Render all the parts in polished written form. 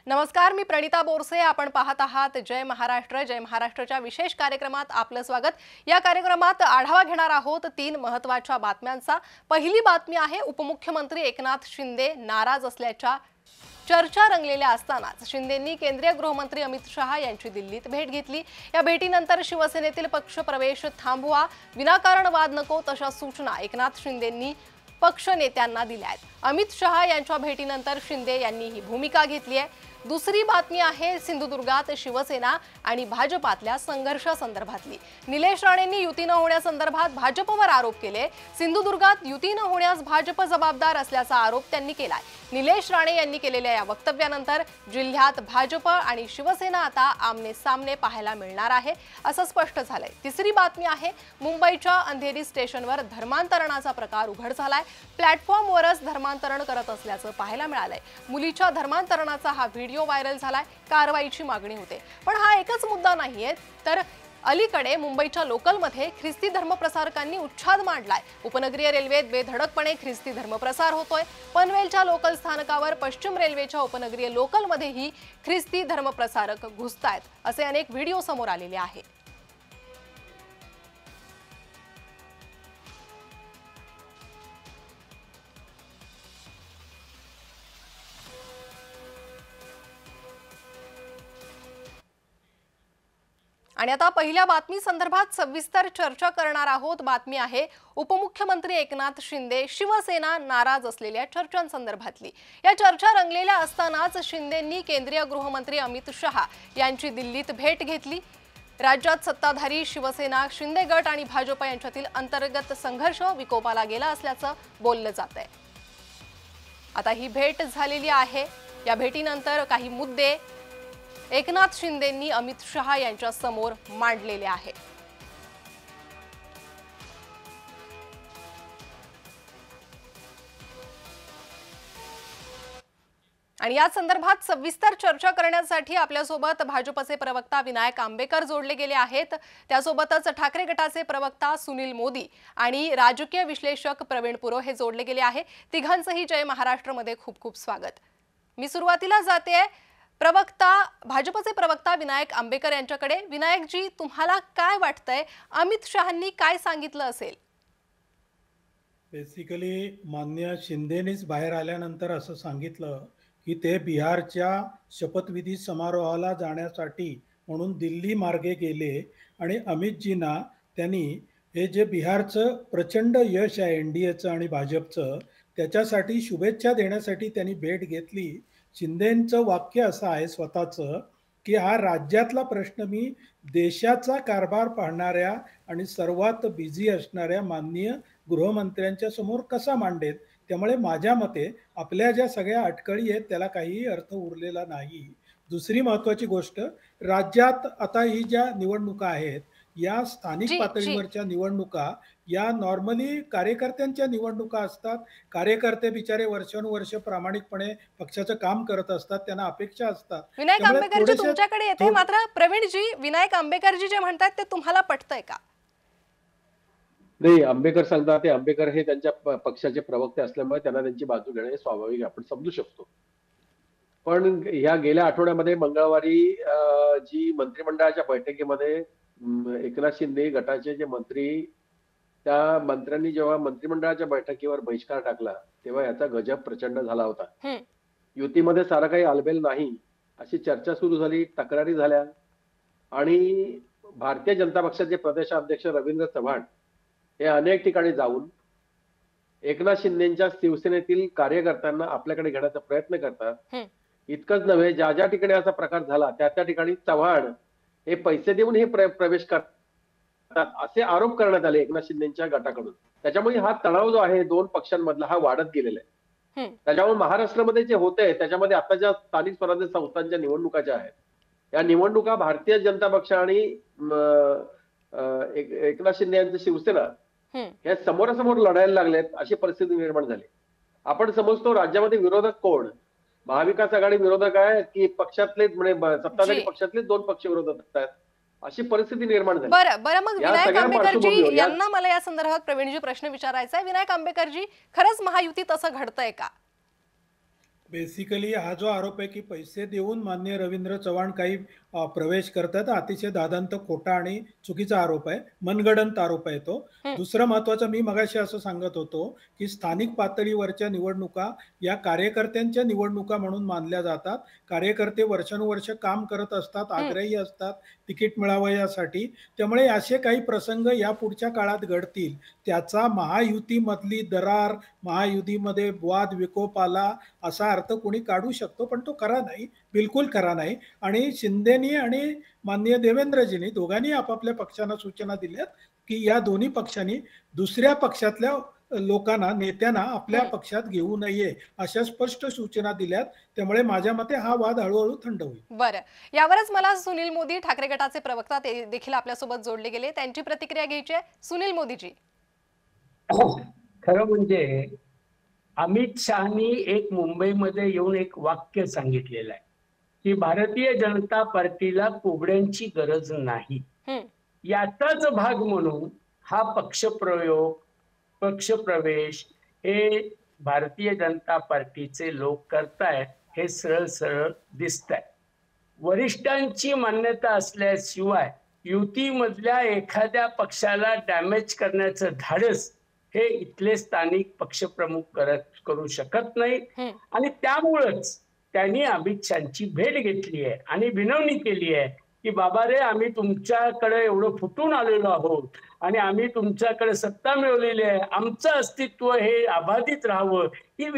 नमस्कार, मी प्रणिता बोरसे। आपण पाहत आहात जय महाराष्ट्र। जय महाराष्ट्रच्या विशेष कार्यक्रमात आपलं स्वागत। या कार्यक्रमात आढावा घेणार आहोत 3 महत्त्वाच्या बातम्यांचा। पहिली बातमी आहे उपमुख्यमंत्री एकनाथ शिंदे नाराज असल्याच्या चर्चा रंगलेल्या असतानाच शिंदेंनी केंद्रीय गृहमंत्री अमित शहा यांची दिल्लीत भेट घेतली। या भेटीनंतर शिवसेनेतील पक्षप्रवेश थांबवा, विनाकारण वाद नको तशा सूचना एकनाथ शिंदेंनी पक्ष नेत्यांना दिल्या आहेत। अमित शहा यांच्या भेटीनंतर शिंदे यांनी ही भूमिका घेतली आहे। दुसरी बातमी आहे सिंधुदुर्गात शिवसेना आणि भाजपातल्या संघर्षासंदर्भातली। निलेश राणेंनी युती न होण्यासंदर्भात भाजपवर आरोप केले। सिंधुदुर्गात युती न होण्यास भाजप जबाबदार असल्याचा आरोप त्यांनी केलाय। निलेश राणे यांनी केलेल्या या वक्तव्यानंतर जिल्ह्यात भाजप आणि शिवसेना आता आमने सामने पाहायला मिळणार आहे असं स्पष्ट झालंय। तिसरी बातमी आहे मुंबईच्या अंधेरी स्टेशनवर धर्मांतरणाचा प्रकार उघड झालाय। प्लॅटफॉर्मवरच धर्मांतरण करत असल्याचं पाहायला मिळालंय। मुलीच्या धर्मांतरणाचा हा व्हिडिओ व्हायरल झालाय। कारवाईची मागणी होते। पण हा एकच मुद्दा नाहीये, तर अलीकडे मुंबईच्या लोकलमध्ये ख्रिस्ती धर्मप्रसारकांनी उच्छाद मांडलाय। उपनगरीय रेल्वेत बेधडकपणे ख्रिस्ती धर्मप्रसार होतोय। पनवेलच्या लोकल स्थानकावर पश्चिम रेल्वेच्या उपनगरीय लोकलमध्येही ख्रिस्ती धर्मप्रसारक घुसतायत असे अनेक व्हिडिओ समोर आलेले आहेत। आणि आता पहिल्या बातमी संदर्भात सविस्तर चर्चा करणार आहोत। बातमी आहे उपमुख्यमंत्री एकनाथ शिंदे शिवसेना नाराज असलेल्या चर्चांसंदर्भातली। या चर्चा रंगलेल्या असतानाच शिंदेंनी केंद्रीय गृहमंत्री अमित शहा यांची दिल्लीत भेट घेतली। राज्यात सत्ताधारी शिवसेना शिंदे गट आणि भाजप यांच्यातील अंतर्गत संघर्ष विकोपाला गेला असल्याचं बोललं जातंय। आता ही भेट झालेली आहे। या भेटीनंतर काही मुद्दे एकनाथ शिंदेंनी अमित शहा यांच्या समोर मांडलेले आहेत। आणि या संदर्भात सविस्तर चर्चा करण्यासाठी आपल्यासोबत भाजपचे प्रवक्ता विनायक आंबेकर जोडले गेले आहेत। त्यासोबतच ठाकरे गटाचे प्रवक्ता सुनील मोदी आणि राजकीय विश्लेषक प्रवीण पुरो हे जोडले गेले आहे। तिघांचंही जय महाराष्ट्रमध्ये खूप खूप स्वागत। मी सुरुवातीला जाते भाजपचे प्रवक्ता विनायक आंबेकर यांच्याकडे। विनायकजी, तुम्हाला काय वाटतंय, अमित शहांनी काय सांगितलं असेल? बेसिकली मान्य शिंदेनेच बाहेर आल्यानंतर असं सांगितलं की ते बिहारच्या शपथविधी समारोहाला जाण्यासाठी म्हणून दिल्ली मार्गे गेले आणि अमितजींना त्यांनी हे जे बिहारचं प्रचंड यश आहे एनडीएचं आणि भाजपचं त्याच्यासाठी शुभेच्छा देण्यासाठी त्यांनी भेट घेतली। शिंदेंचं वाक्य असं आहे स्वतःचं की हा राज्यातला प्रश्न मी देशाचा कारभार पाहणाऱ्या आणि सर्वात बिझी असणाऱ्या माननीय गृहमंत्र्यांच्या समोर कसा मांडेल, त्यामुळे माझ्या मते आपल्या ज्या सगळ्या अटकळी आहेत त्याला काहीही अर्थ उरलेला नाही। दुसरी महत्त्वाची गोष्ट, राज्यात आता ही ज्या निवडणुका आहेत या स्थानिक पातळीवरच्या निवडणुका या नॉर्मली कार्यकर्त्यांच्या निवडणुका असतात। कार्यकर्ते बिचारे वर्षानुवर्ष प्रामाणिकपणे पक्षाचं काम करत असतात, त्यांना अपेक्षा असतात। विनायक आंबेकरजी तुमच्याकडे येते, मात्र प्रवीणजी, विनायक आंबेकरजी जे म्हणतात ते तुम्हाला पटतंय का? नाही, आंबेकर सांगतात ते आंबेकर हे त्यांच्या पक्षाचे प्रवक्ते असल्यामुळे त्यांना त्यांची बाजू घेणे स्वाभाविक आपण समजू शकतो। पण या गेल्या आठवड्यामध्ये मंगळवारी जी मंत्रिमंडळाच्या बैठकीमध्ये एकनाथ शिंदे गटाचे जे मंत्री, त्या मंत्र्यांनी जेव्हा मंत्रिमंडळाच्या बैठकीवर बहिष्कार टाकला तेव्हा याचा गजब प्रचंड झाला होता। युतीमध्ये सारा काही आलबेल नाही अशी चर्चा सुरू झाली, तक्रारी झाल्या आणि भारतीय जनता पक्षाचे प्रदेशाध्यक्ष रवींद्र चव्हाण हे अनेक ठिकाणी जाऊन एकनाथ शिंदेच्या शिवसेनेतील कार्यकर्त्यांना आपल्याकडे घेण्याचा प्रयत्न करतात। इतकंच नव्हे, ज्या ज्या ठिकाणी असा प्रकार झाला त्या त्या ठिकाणी चव्हाण हे पैसे देऊन हे प्रवेश करतात असे आरोप करण्यात आले एकनाथ शिंदेच्या गटाकडून। त्याच्यामुळे हा तणाव जो आहे दोन पक्षांमधला हा वाढत गेलेला आहे। त्याच्यामुळे महाराष्ट्रामध्ये जे होतंय त्याच्यामध्ये आता ज्या स्थानिक स्वराज्य संस्थांच्या निवडणुका ज्या आहेत या निवडणुका भारतीय जनता पक्ष आणि एकनाथ शिंदे यांचं शिवसेना हे समोरासमोर लढायला लागलेत अशी परिस्थिती निर्माण झाली। आपण समजतो राज्यामध्ये विरोधक कोण, महाविकास आघाडी विरोधक आहे की पक्षातले म्हणजे सत्ताधारी पक्षातले दोन पक्ष विरोधक आहेत अशी परिस्थिती निर्माण झाली। बरं मग विनायक आंबेकरजी यांना मला या संदर्भात प्रवीणजी प्रश्न विचारायचा आहे। विनायक आंबेकरजी, खरंच महायुतीत असं घडतंय का? बेसिकली हा जो आरोप आहे की पैसे देऊन माननीय रवींद्र चव्हाण काही प्रवेश करतात, अतिशय दादांत खोटा आणि चुकीचा आरोप आहे, मनगडंत आरोप आहे तो. हं, दुसरं महत्त्वाचं मी मगाशी असं सांगत होतो की स्थानिक पातळीवरच्या निवडणुका या कार्यकर्त्यांच्या निवडणुका म्हणून मानल्या जातात. कार्यकर्ते वर्षानुवर्ष काम करत असतात, हं. आग्रही असतात तिकीट मिळावं यासाठी. त्यामुळे असे काही प्रसंग या पुढच्या काळात घडतील, त्याचा महायुतीमधली दरार, महायुतीमध्ये वाद विकोप आला असा अर्थ कोणी काढू शकतो, पण तो खरा नाही, बिलकुल खरा नाही. आणि शिंदेनी आणि माननीय देवेंद्रजींनी दोघांनी आपापल्या पक्षांना सूचना दिल्यात की या दोन्ही पक्षांनी दुसऱ्या पक्षातल्या लोकांना, नेत्यांना आपल्या हं. पक्षात घेऊ नये अशा स्पष्ट सूचना दिल्यात. त्यामुळे माझ्या मते हा वाद हळूहळू थंड होईल. बरं. यावरच मला सुनील मोदी ठाकरे गटाचे प्रवक्ता ते देखील आपल्यासोबत जोडले गेले. त्यांची प्रतिक्रिया घ्यायची आहे. सुनील मोदीजी. खरं म्हणजे अमित शहानी एक मुंबईमध्ये येऊन एक वाक्य सांगितलेलं आहे की भारतीय जनता पार्टीला कोबड्यांची गरज नाही. हं, याचाच भाग म्हणून हा पक्षप्रवेश हे भारतीय जनता पार्टीचे लोक करतायत, हे सरळ सरळ दिसतंय. वरिष्ठांची मान्यता असल्याशिवाय युतीमधल्या एखाद्या पक्षाला डॅमेज करण्याचं धाडस हे इथले स्थानिक पक्षप्रमुख करू शकत नाही. हं. आणि त्यामुळंच त्यांनी अमित शहाची भेट घेतली आहे आणि विनवणी केली आहे की बाबा रे, आम्ही तुमच्याकडे एवढं फुटून आलेलो आहोत आणि आम्ही तुमच्याकडे सत्ता मिळवलेली आहे, आमचं अस्तित्व हे अबाधित राहावं, ही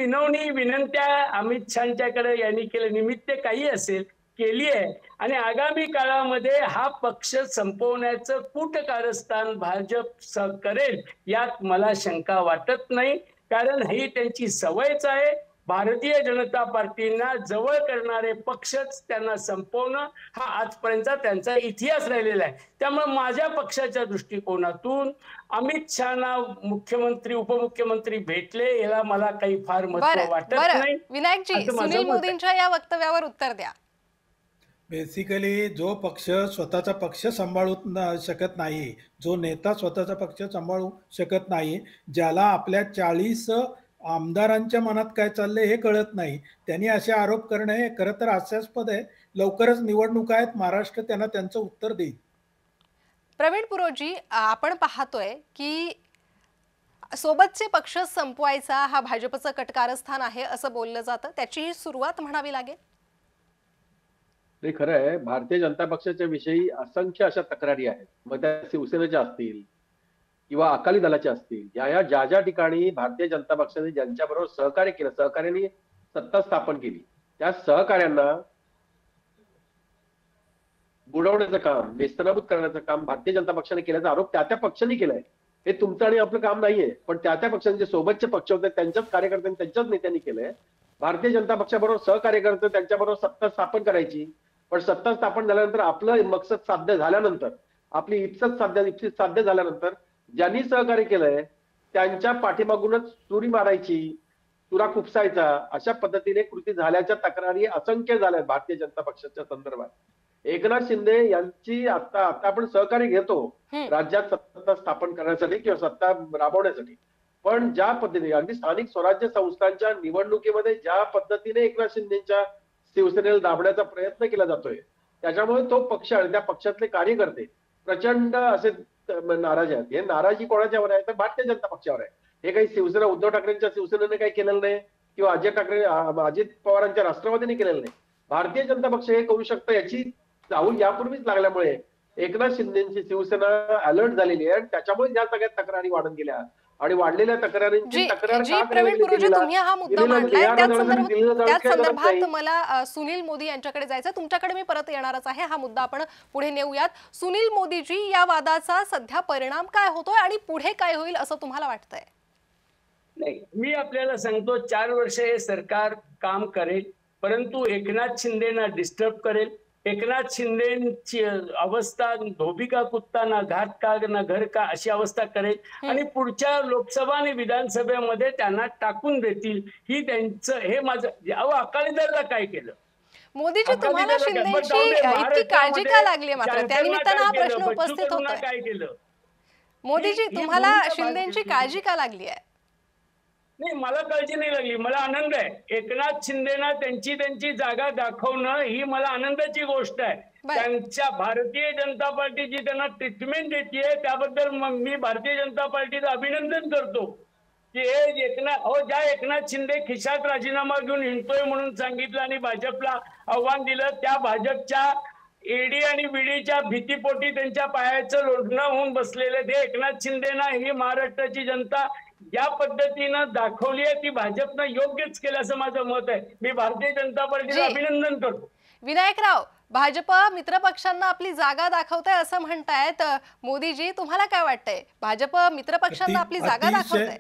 विनंत्या अमित शहाच्याकडे यांनी केलं, निमित्त काही असेल केली आहे. आणि आगामी काळामध्ये हा पक्ष संपवण्याचं कूटकारस्थान भाजप करेल यात मला शंका वाटत नाही, कारण ही त्यांची सवयच आहे. भारतीय जनता पार्टीना जवळ करणारे पक्षच त्यांना संपवणं हा आजपर्यंतचा त्यांचा इतिहास राहिलेला आहे. त्यामुळे माझ्या पक्षाच्या दृष्टिकोनातून अमित शहाना मुख्यमंत्री उपमुख्यमंत्री भेटले याला मला काही फार महत्व वाटत नाही. विनायकजी, असं माझं सुनील मत आहे. मोदींच्या या वक्तव्यावर उत्तर द्या. बेसिकली जो पक्ष स्वतःचा पक्ष सांभाळू शकत नाही, जो नेता स्वतःचा पक्ष सांभाळू शकत नाही, ज्याला आपल्या 40 आमदारांच्या मनात काय चाललंय हे कळत नाही, त्यांनी असे आरोप करणे हे खरं तर हास्यास्पद आहे. लवकरच निवडणुका आहेत, महाराष्ट्र त्यांना त्यांचं उत्तर देईल. प्रवीण पुरोजी, आपण पाहतोय की सोबतचे पक्ष संपवायचा हा भाजपचं कटकारस्थान आहे असं बोललं जातं. त्याची सुरुवात म्हणावी लागेल. नाही, खरं आहे. भारतीय जनता पक्षाच्या विषयी असंख्य अशा तक्रारी आहेत, मग त्या शिवसेनेच्या असतील किंवा अकाली दलाच्या असतील. ज्या ज्या ठिकाणी भारतीय जनता पक्षाने ज्यांच्याबरोबर सहकार्य केलं, सहकार्याने सत्ता स्थापन केली, त्या सहकार्यांना बुडवण्याचं काम, नेस्तनाबूत करण्याचं काम भारतीय जनता पक्षाने केल्याचा आरोप त्या पक्षांनी केलाय. हे तुमचं आणि आपलं काम नाहीये, पण त्या पक्षांचे सोबतचे पक्ष होते त्यांच्याच कार्यकर्त्यांनी, त्यांच्याच नेत्यांनी केलंय. भारतीय जनता पक्षाबरोबर सहकार्य करतं, त्यांच्याबरोबर सत्ता स्थापन करायची, पण सत्ता स्थापन झाल्यानंतर आपलं मकसद साध्य झाल्यानंतर, आपली इप्सित साध्य झाल्यानंतर ज्यांनी सहकार्य केलंय त्यांच्या पाठीमागूनच चुरी मारायची, चुरा खुपसायचा, अशा पद्धतीने कृती झाल्याच्या तक्रारी असंख्य झाल्या भारतीय जनता पक्षाच्या संदर्भात. एकनाथ शिंदे यांची आता आपण सहकार्य घेतो राज्यात सत्ता स्थापन करण्यासाठी किंवा सत्ता राबवण्यासाठी, पण ज्या पद्धतीने अगदी स्थानिक स्वराज्य संस्थांच्या निवडणुकीमध्ये ज्या पद्धतीने एकनाथ शिंदेच्या शिवसेनेला दाबण्याचा प्रयत्न केला जातोय, त्याच्यामुळे तो पक्ष आणि त्या पक्षातले कार्यकर्ते प्रचंड असे नाराज आहेत. हे नाराजी कोणाच्यावर आहे तर भारतीय जनता पक्षावर आहे. हे काही शिवसेना, उद्धव ठाकरेंच्या शिवसेनेने काही केलेलं नाही किंवा अजित पवारांच्या राष्ट्रवादीने केलेलं नाही. भारतीय जनता पक्ष हे करू शकतं याची चाहूल यापूर्वीच लागल्यामुळे एकनाथ शिंदेची शिवसेना अलर्ट झालेली आहे आणि त्याच्यामुळे या सगळ्या तक्रारी वाढत गेल्या आणि वाढलेल्या तक्रारींची तक्रार जी प्रवीण पुरोजी, तुम्ही हा मुद्दा मांडलाय, त्याच संदर्भात मला सुनील मोदी यांच्याकडे जायचं. तुमच्याकडे मी परत येणारच आहे. हा मुद्दा आपण पुढे नेऊयात. सुनील मोदीजी, या वादाचा सध्या परिणाम काय होतोय आणि पुढे काय होईल असं तुम्हाला वाटतंय? नाही, मी आपल्याला सांगतो 4 वर्ष हे सरकार काम करेल, परंतु एकनाथ शिंदेना डिस्टर्ब करेल. एकनाथ शिंदेची अवस्था धोबी का कुत्ता ना घात का ना घर का अशी अवस्था करेल आणि पुढच्या लोकसभा आणि विधानसभेमध्ये त्यांना टाकून देतील. ही त्यांचं हे माझं. अकाली दलाला काय केलं? मोदीजी, तुम्हाला शिंदेची इतकी काळजी का लागली? मात्र त्यानिमित्तानं हा प्रश्न उपस्थित होतोय. काय केलं मोदीजी, तुम्हाला शिंदेची काळजी का लागली आहे? नाही, मला काळजी नाही लागली, मला आनंद आहे. एकनाथ शिंदेना त्यांची त्यांची जागा दाखवणं ही मला आनंदाची गोष्ट आहे. बरं. त्यांच्या भारतीय जनता पार्टी जी त्यांना ट्रीटमेंट देते त्याबद्दल मग मी भारतीय जनता पार्टीचं अभिनंदन करतो की हे ज्या एकनाथ शिंदे खिशात राजीनामा घेऊन हिंडतोय म्हणून सांगितलं आणि भाजपला आव्हान दिलं, त्या भाजपच्या ईडी आणि बीडीच्या भीतीपोटी त्यांच्या पायाचं लोढणं होऊन बसलेले ते एकनाथ शिंदेना ही महाराष्ट्राची जनता ज्या पद्धतीनं दाखवली आहे ती भाजपनं योग्यच केलं असं माझं मत आहे. मी भारतीय जनता पार्टीचं जी. अभिनंदन करतो. विनायकराव, भाजप मित्र पक्षांना आपली जागा दाखवताय असं म्हणतायत. मोदीजी, तुम्हाला काय वाटतंय? भाजप मित्र पक्षांना आपली जागा दाखवताय?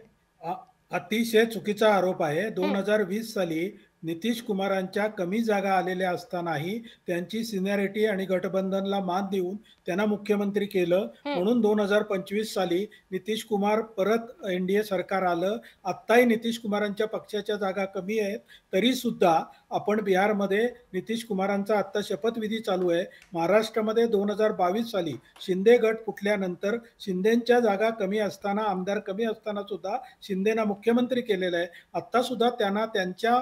अतिशय चुकीचा आरोप आहे. 2020 साली नितीश कुमारांच्या कमी जागा आलेल्या असतानाही त्यांची सिनियरिटी आणि गठबंधनला मान देऊन त्यांना मुख्यमंत्री केलं. म्हणून 2025 साली नितीश कुमार परत एनडीए सरकार आलं. आत्ताही नितीश कुमारांच्या पक्षाच्या जागा कमी आहेत, तरी सुद्धा आपण बिहारमध्ये नितीश कुमारांचा आत्ता शपथविधी चालू आहे. महाराष्ट्रामध्ये 2022 साली शिंदे गट फुटल्यानंतर शिंदेच्या जागा कमी असताना, आमदार कमी असताना सुद्धा शिंदेना मुख्यमंत्री केलेलं आहे. आता सुद्धा त्यांना त्यांच्या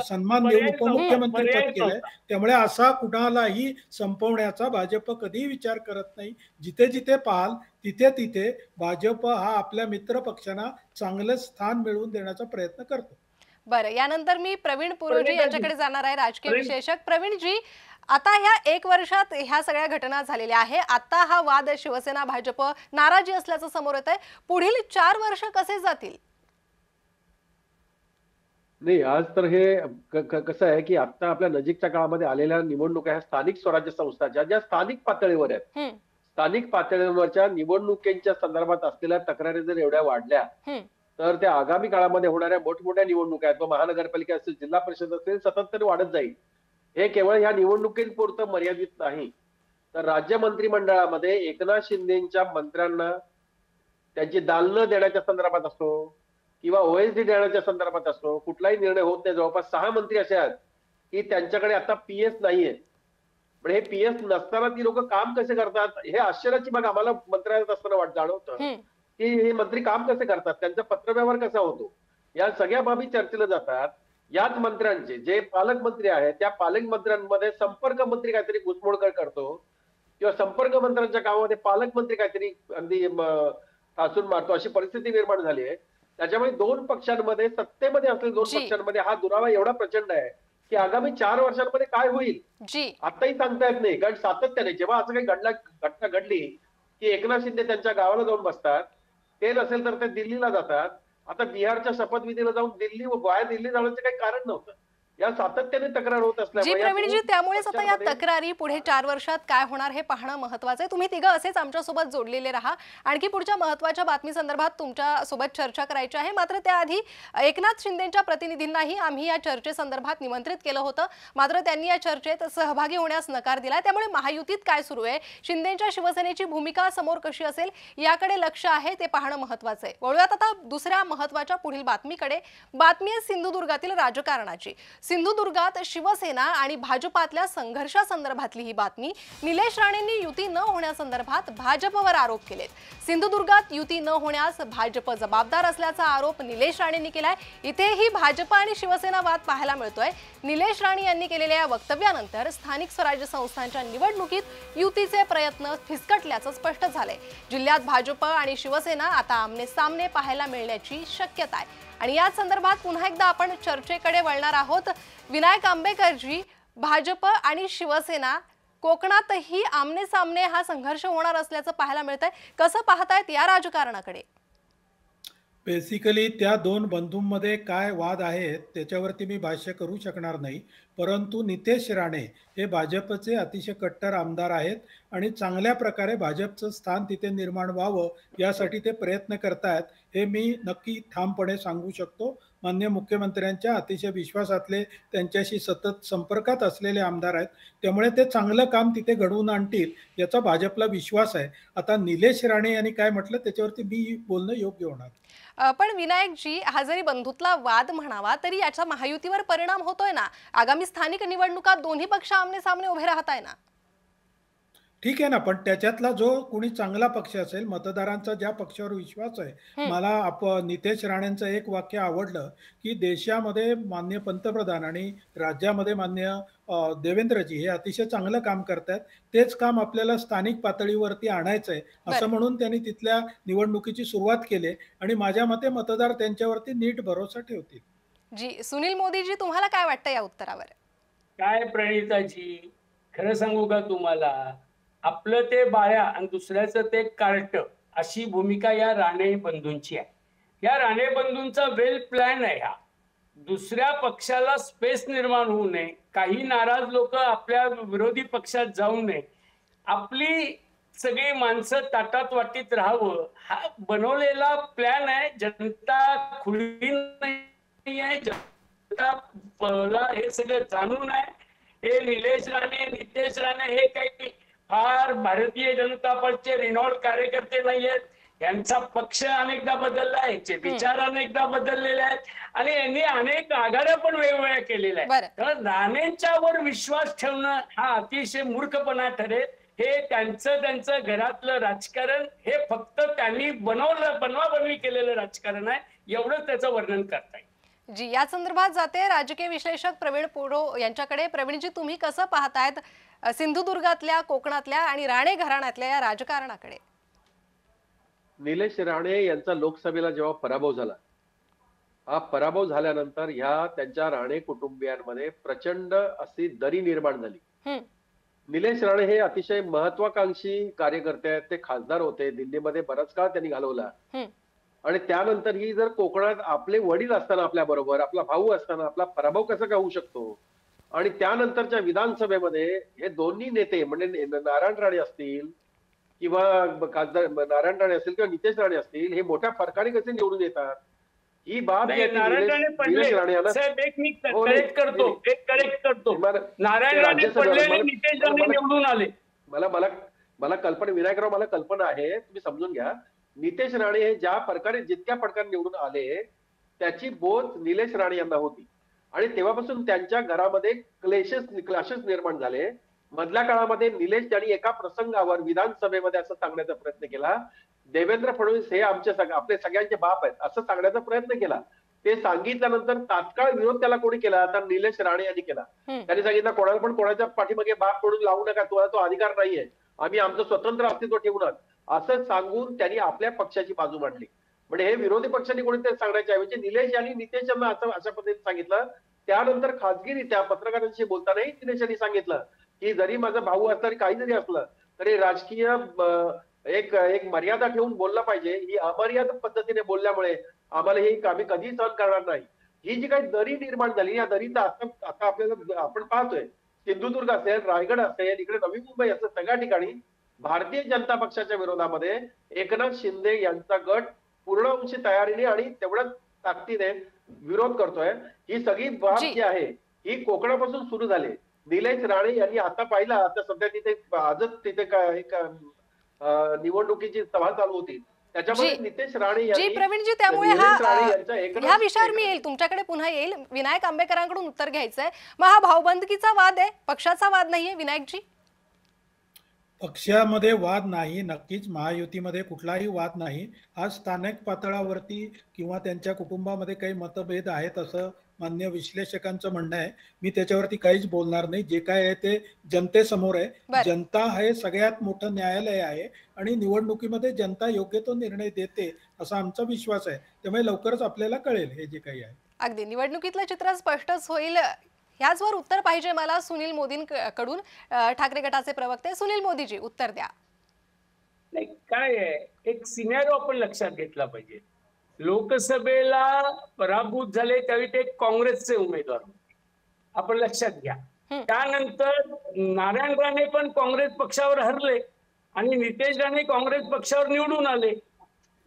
सन्मान देऊन उपमुख्यमंत्री पद केलंय. त्यामुळे असा कुणालाही संपवण्याचा भाजप कधीही विचार करत नाही. जिथे जिथे पाहाल तिथे तिथे भाजप हा आपल्या मित्र पक्षांना चांगलं स्थान मिळवून देण्याचा प्रयत्न करतो. बरं, यानंतर मी प्रवीण पुरोजी यांच्याकडे जाणार आहे, राजकीय विश्लेषक. प्रवीणजी, आता ह्या 1 वर्षात ह्या सगळ्या घटना झालेल्या आहे. आता हा वाद शिवसेना भाजप नाराजी असल्याचं समोर येत आहे. पुढील 4 वर्ष कसे जातील? नाही, आज तर हे कसं आहे की आता आपल्या नजीकच्या काळामध्ये आलेल्या निवडणुका ह्या स्थानिक स्वराज्य संस्थाच्या ज्या स्थानिक पातळीवर आहेत, स्थानिक पातळीवरच्या निवडणुकीच्या संदर्भात असलेल्या तक्रारी जर एवढ्या वाढल्या तर त्या आगामी काळामध्ये होणाऱ्या मोठमोठ्या निवडणुका आहेत, महानगरपालिका असेल, जिल्हा परिषद असेल, सतत तरी वाढत जाईल. हे केवळ ह्या निवडणुकीपुरतं मर्यादित नाही, तर राज्य मंत्रिमंडळामध्ये एकनाथ शिंदेच्या मंत्र्यांना त्यांची दालनं देण्याच्या संदर्भात असो किंवा ओएसडी देण्याच्या संदर्भात असो, कुठलाही निर्णय होत नाही. जवळपास 6 मंत्री असे आहेत की त्यांच्याकडे आता पीएस नाहीये. पण हे पीएस नसताना ती लोक काम कसे करतात हे आश्चर्याची बाब आम्हाला मंत्रालयात असताना जाणवतं की हे मंत्री काम कसे करतात, त्यांचा पत्रव्यवहार कसा होतो, या सगळ्या बाबी चर्चेला जातात. याच मंत्र्यांचे जे पालकमंत्री आहेत त्या पालकमंत्र्यांमध्ये संपर्क मंत्री काहीतरी घुसमोड करतो किंवा संपर्क मंत्र्यांच्या कामामध्ये पालकमंत्री काहीतरी अगदी ठासून मारतो, अशी परिस्थिती निर्माण झाली आहे. त्याच्यामुळे 2 पक्षांमध्ये, सत्तेमध्ये असलेल्या 2 पक्षांमध्ये हा दुरावा एवढा प्रचंड आहे की आगामी 4 वर्षांमध्ये काय होईल आताही सांगता येत नाही. कारण सातत्याने जेव्हा असं काही घटना घडली की एकनाथ शिंदे त्यांच्या गावाला जाऊन बसतात, ते नसेल तर ते दिल्लीला जातात. आता बिहारच्या शपथविधीला जाऊन दिल्ली व गोवा दिल्ली जाण्याचं काही कारण नव्हतं. या सातत्याने तक्रार होत असल्यामुळे प्रवीणजी, त्यामुळेच आता या तक्रारी पुढे 4 वर्षात काय होणार हे पाहणं महत्त्वाचं आहे. तुम्ही तिघं असेच आमच्यासोबत जोडलेले राहा. आणखी पुढच्या महत्त्वाच्या बातमी संदर्भात तुमच्यासोबत चर्चा करायची आहे. मात्र त्याआधी एकनाथ शिंदेच्या प्रतिनिधींनाही आम्ही या चर्चेसंदर्भात निमंत्रित केलं होतं, मात्र त्यांनी या चर्चेत सहभागी होण्यास नकार दिला. त्यामुळे महायुतीत काय सुरू आहे, शिंदेच्या शिवसेनेची भूमिका समोर कशी असेल याकडे लक्ष आहे, ते पाहणं महत्त्वाचं आहे. वळूयात आता दुसऱ्या महत्त्वाच्या पुढील बातमीकडे. बातमी आहे सिंधुदुर्गातील राजकारणाची. सिंधुदुर्गात शिवसेना आणि भाजपातल्या संघर्षासंदर्भातली ही बातमी. निलेश राणेंनी युती न होण्यासंदर्भात भाजपवर आरोप केलेत. सिंधुदुर्गात युती न होण्यास भाजप जबाबदार असल्याचा आरोप निलेश राणेंनी केलाय. इथेही भाजप आणि शिवसेना वाद पाहायला मिळतोय. निलेश राणे यांनी केलेल्या या वक्तव्यानंतर स्थानिक स्वराज्य संस्थांच्या निवडणुकीत युतीचे प्रयत्न फिसकटल्याचं स्पष्ट झालंय. जिल्ह्यात भाजप आणि शिवसेना आता आमने सामने पाहायला मिळण्याची शक्यता आहे. आणि या संदर्भात पुन्हा एकदा आपण चर्चेकडे वळणार आहोत. विनायक आंबेकरजी, भाजप आणि शिवसेना कोकणातही आमने सामने हा संघर्ष होणार असल्याचं पाहायला मिळतंय. कसं पाहतायत या राजकारणाकडे? बेसिकली त्या 2 बंधूंमध्ये काय वाद आहेत त्याच्यावरती मी भाष्य करू शकणार नाही, परंतु नितेश राणे हे भाजपचे अतिशय कट्टर आमदार आहेत आणि चांगल्या प्रकारे भाजपचं स्थान तिथे निर्माण व्हावं यासाठी ते प्रयत्न करतायत, हे मी नक्की ठामपणे सांगू शकतो. माननीय मुख्यमंत्र्यांच्या अतिशय विश्वासातले, त्यांच्याशी सतत संपर्कात असलेले आमदार आहेत, त्यामुळे ते चांगलं काम तिथे घडवून आणतील याचा भाजपला विश्वास आहे. आता निलेश राणे यांनी काय म्हटलं त्याच्यावरती मी बोलणं योग्य होणार. पण विनायकजी, हा जरी बंधुत्वाला वाद म्हणावा तरी याचा महायुतीवर परिणाम होतोय ना. आगामी स्थानिक निवडणुकात दोन्ही पक्ष आमने सामने उभे राहत आहे ना. ठीक आहे ना, पण त्याच्यातला जो कोणी चांगला पक्ष असेल, मतदारांचा ज्या पक्षावर विश्वास आहे. हं, मला नितेश राणेंचं एक वाक्य आवडलं, की देशामध्ये माननीय पंतप्रधान आणि राज्यामध्ये माननीय देवेंद्रजी हे अतिशय चांगलं काम करतायत. तेच काम आपल्याला स्थानिक पातळीवरती आणायचं आहे, असं बरं. म्हणून त्यांनी तिथल्या निवडणुकीची सुरुवात केली आणि माझ्या मते मतदार त्यांच्यावरती नीट भरोसा ठेवतील. जी, सुनील मोदीजी तुम्हाला काय वाटतं या उत्तरावर? काय प्रणिताजी, खरं सांगू का तुम्हाला, आपलं ते बाळ्या आणि दुसऱ्याचं ते कार्ट, अशी भूमिका या राणे बंधूंची आहे. या राणे बंधूंचा वेल प्लॅन आहे हा. दुसऱ्या पक्षाला स्पेस निर्माण होऊ नये, काही नाराज लोक आपल्या विरोधी पक्षात जाऊ नये, आपली सगळी माणसं ताटात वाटीत राहावं, हा बनवलेला प्लॅन आहे. जनता खुली नाही आहे, जनता हे सगळं जाणून आहे. हे निलेश राणे, नितेश राणे हे काही फार भारतीय जनता पक्षाचे रिनॉल्ड कार्यकर्ते नाहीयेत. यांचा पक्ष अनेकदा बदलला आहे, यांचे विचार अनेकदा बदललेले आहेत आणि यांनी अनेक आघाड्या पण वेगवेगळ्या केलेल्या आहेत. बरं. तर राणेंच्यावर विश्वास ठेवणं हा अतिशय मूर्खपणा ठरेल. हे त्यांचं घरातलं राजकारण, हे फक्त त्यांनी बनवाबनवी केलेलं राजकारण आहे, एवढं त्याचं वर्णन करता येईल. जी, या संदर्भात जाते राजकीय विश्लेषक प्रवीण पोडो यांच्याकडे. प्रवीणजी, तुम्ही कसं पाहतायत सिंधुदुर्गातल्या, कोकणातल्या आणि राणे घराण्यातल्या या राजकारणाकडे? निलेश राणे यांचा लोकसभेला जेव्हा पराभव झाला, हा पराभव झाल्यानंतर ह्या त्यांच्या राणे कुटुंबियांमध्ये प्रचंड अशी दरी निर्माण झाली. हं, निलेश राणे हे अतिशय महत्वाकांक्षी कार्यकर्ते आहेत. ते खासदार होते, दिल्लीमध्ये बराच काळ त्यांनी घालवला हं. आणि त्यानंतर ही जर कोकणात आपले वडील असताना, आपल्या बरोबर आपला भाऊ असताना आपला पराभव कसा का होऊ शकतो? आणि त्यानंतरच्या विधानसभेमध्ये हे दोन्ही नेते म्हणजे नारायण राणे असतील किंवा खासदार नारायण राणे असतील किंवा नितेश राणे असतील, हे मोठ्या फरकाने कसे निवडून येतात? ही बाब नाही, याची नारायण राणे निलेश राणे पडले यांना साहेब, एक मी हो, नाही, करेक्ट करतो, नाही, एक करेक्ट करतो. मला- नारायण राणे राज्यसभा- पडले आणि मला- नितेश मला- राणे मला- निवडून आले. मला मला मला कल्पना, विनायकराव, मला कल्पना आहे, तुम्ही समजून घ्या. नितेश राणे हे ज्या प्रकारे, जितक्या प्रकारे निवडून आले, त्याची बोध निलेश राणे यांना होती आणि तेव्हापासून त्यांच्या घरामध्ये क्लॅशेस निर्माण झाले. मधल्या काळामध्ये निलेश यांनी एका प्रसंगावर विधानसभेमध्ये असं सांगण्याचा प्रयत्न केला, देवेंद्र फडणवीस हे आपले सगळ्यांचे बाप आहेत असं सांगण्याचा प्रयत्न केला. ते सांगितल्यानंतर तात्काळ विरोध त्याला कोणी केला? तर निलेश राणे यांनी केला. हं. त्यांनी सांगितलं, कोणाला पण कोणाच्या पाठीमागे बाप म्हणून लावू नका, तुम्हाला तो अधिकार नाहीये, आम्ही आमचं स्वतंत्र अस्तित्व ठेवणार, असं सांगून त्यांनी आपल्या पक्षाची बाजू मांडली. म्हणजे हे विरोधी पक्षांनी कोणीतरी सांगण्याच्या ऐवजी निलेश यांनी नितेश यांना अशा पद्धतीने सांगितलं. त्यानंतर खासगीरित्या पत्रकारांशी बोलतानाही निलेश यांनी सांगितलं की जरी माझा भाऊ असला, काही जरी असलं तरी राजकीय एक मर्यादा ठेवून बोलला पाहिजे. ही अमर्याद पद्धतीने बोलल्यामुळे आम्हाला आम्ही कधीही सहन करणार नाही. ही जी काही दरी निर्माण झाली, या दरीचा आता आपल्याला आपण पाहतोय, सिंधुदुर्ग असेल, रायगड असेल, इकडे नवी मुंबई असेल, सगळ्या ठिकाणी भारतीय जनता पक्षाच्या विरोधामध्ये एकनाथ शिंदे यांचा गट पूर्ण अंशी तयारीने आणि तेवढ्याच ताकदीने विरोध करतोय. ही सगळी बाब जी. जी आहे ही कोकणापासून सुरू झाली. निलेश राणे यांनी आता पाहिलं, आता सध्या तिथे आजच तिथे काय एक निवडणुकीची सभा चालू होती, त्याच्यामध्ये जी. नितेश राणे जी, यांनी प्रवीणजी, त्यामुळे निलेश राणे यांच्या ह्या विषयावर मी येईल, तुमच्याकडे पुन्हा येईल. विनायक आंबेकरांकडून उत्तर घ्यायचंय. मग हा भाऊबंदकीचा वाद आहे, पक्षाचा वाद नाहीये विनायकजी? पक्षामध्ये वाद नाही, नक्कीच महायुतीमध्ये कुठलाही वाद नाही. आज स्थानिक पातळावरती किंवा त्यांच्या कुटुंबामध्ये काही मतभेद आहेत असं मान्य विश्लेषकांचं म्हणणं आहे. मी त्याच्यावरती काहीच बोलणार नाही. जे काय आहे ते जनतेसमोर आहे. बरं. जनता हे सगळ्यात मोठं न्यायालय आहे आणि निवडणुकीमध्ये जनता योग्य तो निर्णय देते असा आमचा विश्वास आहे. त्यामुळे लवकरच आपल्याला कळेल हे जे काही आहे. अगदी निवडणुकीतलं चित्र स्पष्टच होईल. ह्याचवर उत्तर पाहिजे मला सुनील मोदींकडून. ठाकरे गटाचे प्रवक्ते सुनील मोदीजी, उत्तर द्या. नाही, काय आहे, एक सिनेरिओ आपण लक्षात घेतला पाहिजे. लोकसभेला पराभूत झाले त्यावेळी ते काँग्रेसचे उमेदवार होते, आपण लक्षात घ्या. हं. त्यानंतर नारायण राणे पण काँग्रेस पक्षावर हरले आणि नितेश राणे काँग्रेस पक्षावर निवडून आले.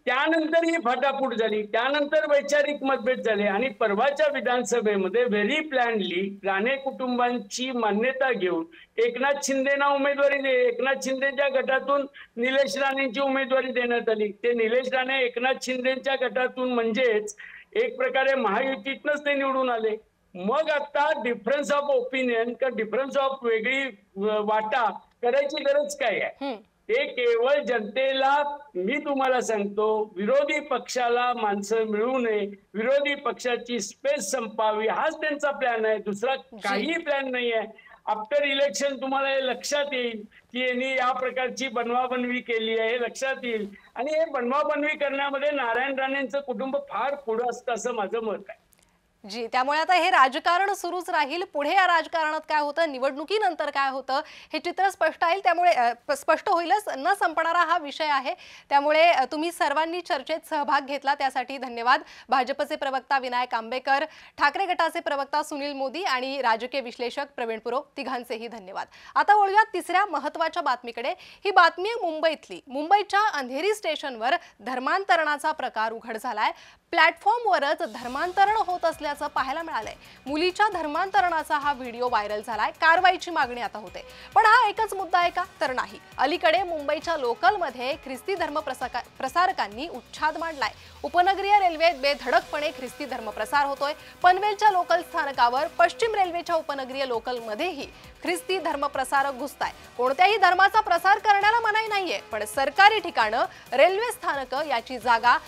त्यानंतर ही फाटाफूट झाली, त्यानंतर वैचारिक मतभेद झाले आणि परवाच्या विधानसभेमध्ये व्हेरी प्लॅनली राणे कुटुंबांची मान्यता घेऊन एकनाथ शिंदेना उमेदवारी एकनाथ शिंदेच्या गटातून निलेश राणेंची उमेदवारी देण्यात आली. ते निलेश राणे एकनाथ शिंदेच्या गटातून म्हणजेच एक प्रकारे महायुतीतनच ते निवडून आले. मग आता डिफरन्स ऑफ ओपिनियन का डिफरन्स ऑफ वेगळी वाटा करायची गरज काय आहे? हम्म. ते केवळ जनतेला, मी तुम्हाला सांगतो, विरोधी पक्षाला माणसं मिळू नये, विरोधी पक्षाची स्पेस संपावी, हाच त्यांचा प्लॅन आहे. दुसरा जी. काही प्लॅन नाही आहे. आफ्टर इलेक्शन तुम्हाला हे लक्षात येईल की यांनी या प्रकारची बनवाबनवी केली आहे, हे लक्षात येईल. आणि हे बनवाबनवी करण्यामध्ये नारायण राणेंचं कुटुंब फार पुढं असतं असं माझं मत आहे. जी, त्यामुळे आता हे राजकारण सुरूच राहील. पुढे या राजकारणात काय होतं, निवडणुकीनंतर काय होतं, हे चित्र स्पष्ट आहे. त्यामुळे स्पष्ट होईलच, न संपणारा हा विषय आहे. त्यामुळे तुम्ही सर्वांनी चर्चेत सहभाग घेतला त्यासाठी धन्यवाद. भाजपचे प्रवक्ता विनायक आंबेकर, ठाकरे गटाचे प्रवक्ता सुनील मोदी आणि राजकीय विश्लेषक प्रवीण पुरोह, तिघांचेही धन्यवाद. आता वळूयात तिसऱ्या महत्त्वाच्या बातमीकडे. ही बातमी आहे मुंबईतली. मुंबईच्या अंधेरी स्टेशनवर धर्मांतरणाचा प्रकार उघड झालाय. प्लॅटफॉर्मवरच धर्मांतरण होत असल्याचं पाहायला मिळालंय. मुलीच्या धर्मांतरणाचा हा व्हिडिओ व्हायरल झालाय. कारवाईची मागणी आता होते. पण हा एकच मुद्दा आहे का? तर नाही. अलीकडे मुंबईच्या लोकलमध्ये ख्रिस्ती धर्म प्रसारकांनी उच्छाद मांडलाय. उपनगरीय रेल्वेत बेधडकपणे ख्रिस्ती धर्म प्रसार होतोय. पनवेलच्या लोकल स्थानकावर पश्चिम रेल्वेच्या उपनगरीय लोकलमध्येही ख्रिस्ती धर्म प्रसारक घुसताय. कोणत्याही धर्माचा प्रसार करण्याला मनाई नाहीये, पण सरकारी ठिकाणं, रेल्वे स्थानकं याची जागा,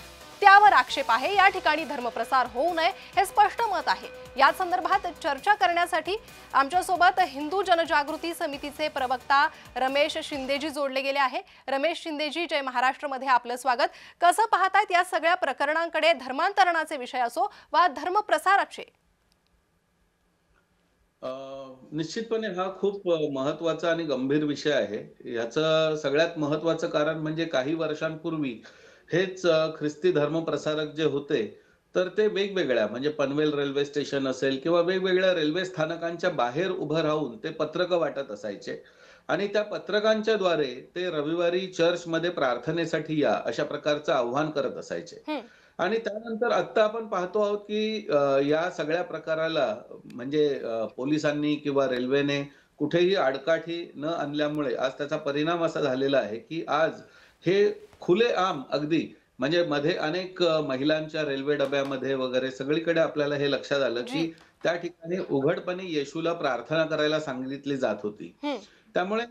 त्यावर आक्षेप आहे. या ठिकाणी धर्मप्रसार होऊ नये हे स्पष्ट मत आहे. या संदर्भात चर्चा करण्यासाठी आमच्यासोबत हिंदू जनजागृती समितीचे प्रवक्ता रमेश शिंदेजी जोडले गेले आहे. रमेश शिंदेजी, जय महाराष्ट्रमध्ये आपलं स्वागत. कसं पाहतायत या सगळ्या प्रकरणांकडे, धर्मांतरणाचे विषय असो वा धर्मप्रसाराचे? निश्चितपणे हा खूप महत्वाचा आणि गंभीर विषय आहे. याचं सगळ्यात महत्वाचं कारण म्हणजे काही वर्षांपूर्वी हेच ख्रिस्ती धर्मप्रसारक जे होते, तर ते वेगवेगळ्या म्हणजे पनवेल रेल्वे स्टेशन असेल किंवा वेगवेगळ्या रेल्वे स्थानकांच्या बाहेर उभं राहून ते पत्रकं वाटत असायचे. आणि त्या पत्रकांच्या द्वारे ते रविवारी चर्चमध्ये प्रार्थनेसाठी या अशा प्रकारचं आव्हान करत असायचे. आणि त्यानंतर आता आपण पाहतो आहोत की या सगळ्या प्रकाराला म्हणजे पोलिसांनी किंवा रेल्वेने कुठेही आडकाठी न आणल्यामुळे आज त्याचा परिणाम असा झालेला आहे की आज हे खुलेआम अगदी म्हणजे मध्ये अनेक महिलांच्या रेल्वे डब्यामध्ये वगैरे सगळीकडे आपल्याला हे लक्षात आलं की त्या ठिकाणी उघडपणे येशूला प्रार्थना करायला सांगितली जात होती. त्यामुळे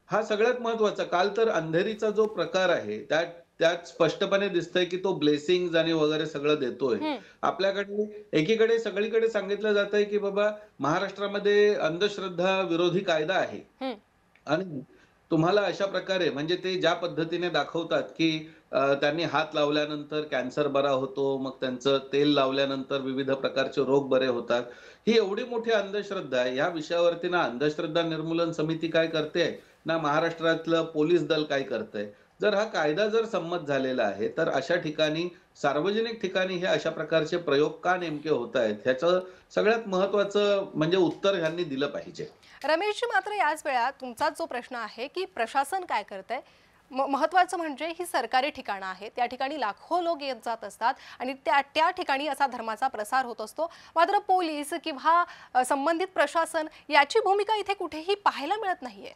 हा सगळ्यात महत्वाचा. काल तर अंधेरीचा जो प्रकार आहे त्यात स्पष्टपणे दिसतंय की तो ब्लेसिंग आणि वगैरे सगळं देतोय. आपल्याकडे एकीकडे सगळीकडे सांगितलं जातंय की बाबा महाराष्ट्रामध्ये अंधश्रद्धा विरोधी कायदा आहे आणि तुम्हाला अशा प्रकारे म्हणजे ते ज्या पद्धतीने दाखवतात की त्यांनी हात लावल्यानंतर कॅन्सर बरा होतो, मग त्यांचं तेल लावल्यानंतर विविध प्रकारचे रोग बरे होतात. ही एवढी मोठी अंधश्रद्धा आहे. या विषयावरती ना अंधश्रद्धा निर्मूलन समिती काय करते, ना महाराष्ट्रातलं पोलीस दल काय करतंय. जर हा कायदा जर संमत झालेला आहे तर अशा ठिकाणी सार्वजनिक ठिकाणी हे अशा प्रकारचे प्रयोग का नेमके होत आहेत ह्याचं सगळ्यात महत्वाचं म्हणजे उत्तर ह्यांनी दिलं पाहिजे. रमेशजी, मात्र याच वेळा तुमचा जो प्रश्न आहे की प्रशासन काय करतंय, महत्वाचं म्हणजे ही सरकारी ठिकाणं आहेत. त्या ठिकाणी लाखो लोक येत जात असतात आणि त्या ठिकाणी असा धर्माचा प्रसार होत असतो. मात्र पोलीस किंवा संबंधित प्रशासन याची भूमिका इथे कुठेही पाहायला मिळत नाहीये.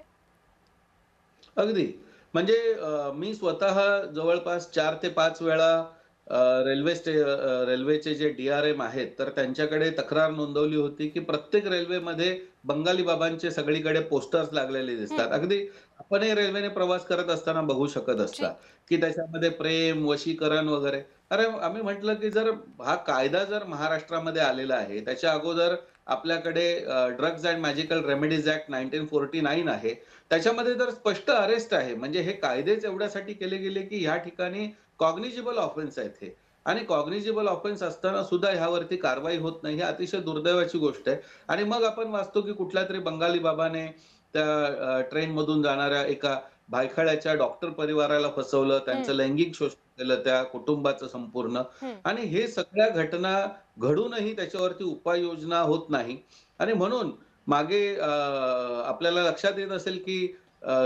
अगदी म्हणजे मी स्वतः जवळपास 4 ते 5 वेळा रेल्वेचे जे DRM आहेत तर त्यांच्याकडे तक्रार नोंदवली होती की प्रत्येक रेल्वेमध्ये बंगाली बाबांचे सगळीकडे पोस्टर्स लागलेले दिसतात. अगदी आपणही रेल्वेने प्रवास करत असताना बघू शकत असता की त्याच्यामध्ये प्रेम, वशीकरण वगैरे. अरे आम्ही म्हटलं की जर हा कायदा जर महाराष्ट्रामध्ये आलेला आहे, त्याच्या अगोदर आपल्याकडे drugs and magical remedies act 1949 आहे. त्याच्यामध्ये तर स्पष्ट अरेस्ट आहे. म्हणजे हे कायदेच एवढ्यासाठी केले गेले की ह्या ठिकाणी कॉग्निजिबल ऑफेन्स आहेत हे. आणि कॉग्निजिबल ऑफेन्स असताना सुद्धा ह्यावरती कारवाई होत नाही. ही अतिशय दुर्दैवाची गोष्ट आहे. आणि मग आपण वाचतो की कुठल्या तरी बंगाली बाबाने त्या ट्रेन मधून जाणाऱ्या एका भायखळ्याच्या डॉक्टर परिवाराला फसवलं, त्यांचं लैंगिक शोषण केलं त्या कुटुंबाचं संपूर्ण. आणि हे सगळ्या घटना घडूनही त्याच्यावरती उपाययोजना होत नाही. आणि म्हणून मागे आपल्याला लक्षात येत असेल की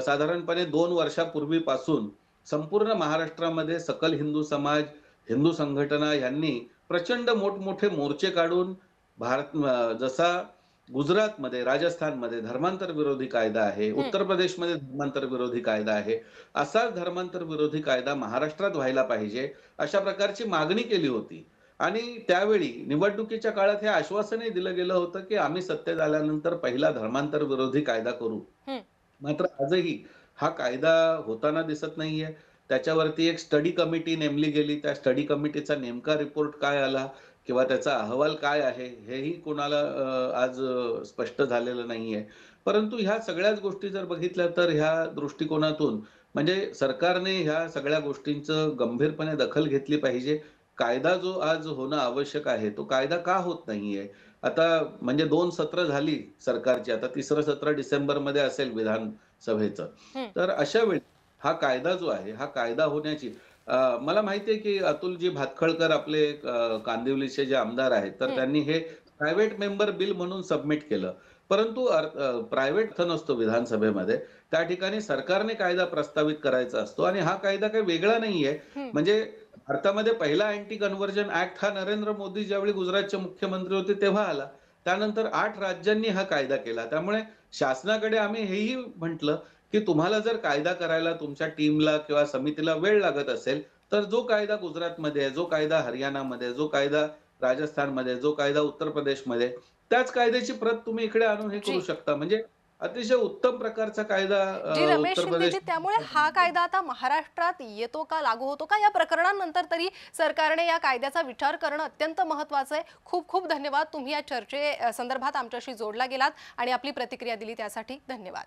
साधारणपणे 2 वर्षापूर्वीपासून संपूर्ण महाराष्ट्रामध्ये सकल हिंदू समाज, हिंदू संघटना यांनी प्रचंड मोठमोठे मोर्चे काढून जसा गुजरातमध्ये, राजस्थानमध्ये धर्मांतर विरोधी कायदा आहे, उत्तर प्रदेशमध्ये धर्मांतर विरोधी कायदा आहे, असाच धर्मांतर विरोधी कायदा महाराष्ट्रात व्हायला पाहिजे अशा प्रकारची मागणी केली होती. आणि त्यावेळी निवडणुकीच्या काळात हे आश्वासनही दिलं गेलं होतं की आम्ही सत्तेत आल्यानंतर पहिला धर्मांतर विरोधी कायदा करू. मात्र आजही हा कायदा होताना दिसत नाहीये. त्याच्यावरती एक स्टडी कमिटी नेमली गेली. त्या स्टडी कमिटीचा नेमका रिपोर्ट काय आला किंवा त्याचा अहवाल काय आहे, हेही कोणाला आज स्पष्ट झालेलं नाहीये. परंतु ह्या सगळ्याच गोष्टी जर बघितल्या तर ह्या दृष्टिकोनातून म्हणजे सरकारने ह्या सगळ्या गोष्टींचं गंभीरपणे दखल घेतली पाहिजे. कायदा जो आज होणं आवश्यक आहे, तो कायदा का होत नाहीये? आता म्हणजे 2 सत्र झाली सरकारची. आता 3रं सत्र डिसेंबरमध्ये असेल विधानसभेचं. हं, तर अशा वेळी हा कायदा जो आहे, हा कायदा होण्याची मला माहिती आहे की अतुलजी भातखळकर आपले कांदिवलीचे जे आमदार आहेत, तर हं. त्यांनी हे प्रायव्हेट मेंबर बिल म्हणून सबमिट केलं. परंतु प्रायव्हेट नसतो विधानसभेमध्ये. त्या ठिकाणी सरकारने कायदा प्रस्तावित करायचा असतो आणि हा कायदा काही वेगळा नाहीये. हं. म्हणजे भारतामध्ये पहिला अँटी कन्व्हर्जन ॲक्ट हा नरेंद्र मोदी ज्यावेळी गुजरातचे मुख्यमंत्री होते तेव्हा आला. त्यानंतर 8 राज्यांनी हा कायदा केला. त्यामुळे शासनाकडे आम्ही हेही म्हटलं, की तुम्हाला जर कायदा करायला तुमच्या टीमला किंवा समितीला वेळ लागत असेल, तर जो कायदा गुजरातमध्ये आहे, जो कायदा हरियाणामध्ये आहे, जो कायदा राजस्थानमध्ये आहे, जो कायदा उत्तर प्रदेशमध्ये आहे, त्याच कायद्याची प्रत तुम्ही इकडे आणून हे करू जी. शकता. म्हणजे अतिशय उत्तम प्रकारचा कायदा जी रमेश उत्तर प्रदेश शिंदेजी, त्यामुळे हा कायदा आता महाराष्ट्रात येतो का, लागू होतो का, या प्रकरणानंतर तरी सरकारने या कायद्याचा विचार करणं अत्यंत महत्त्वाचं आहे. खूप खूप धन्यवाद. तुम्ही या चर्चे संदर्भात आमच्याशी जोडला गेलात आणि आपली प्रतिक्रिया दिली त्यासाठी धन्यवाद.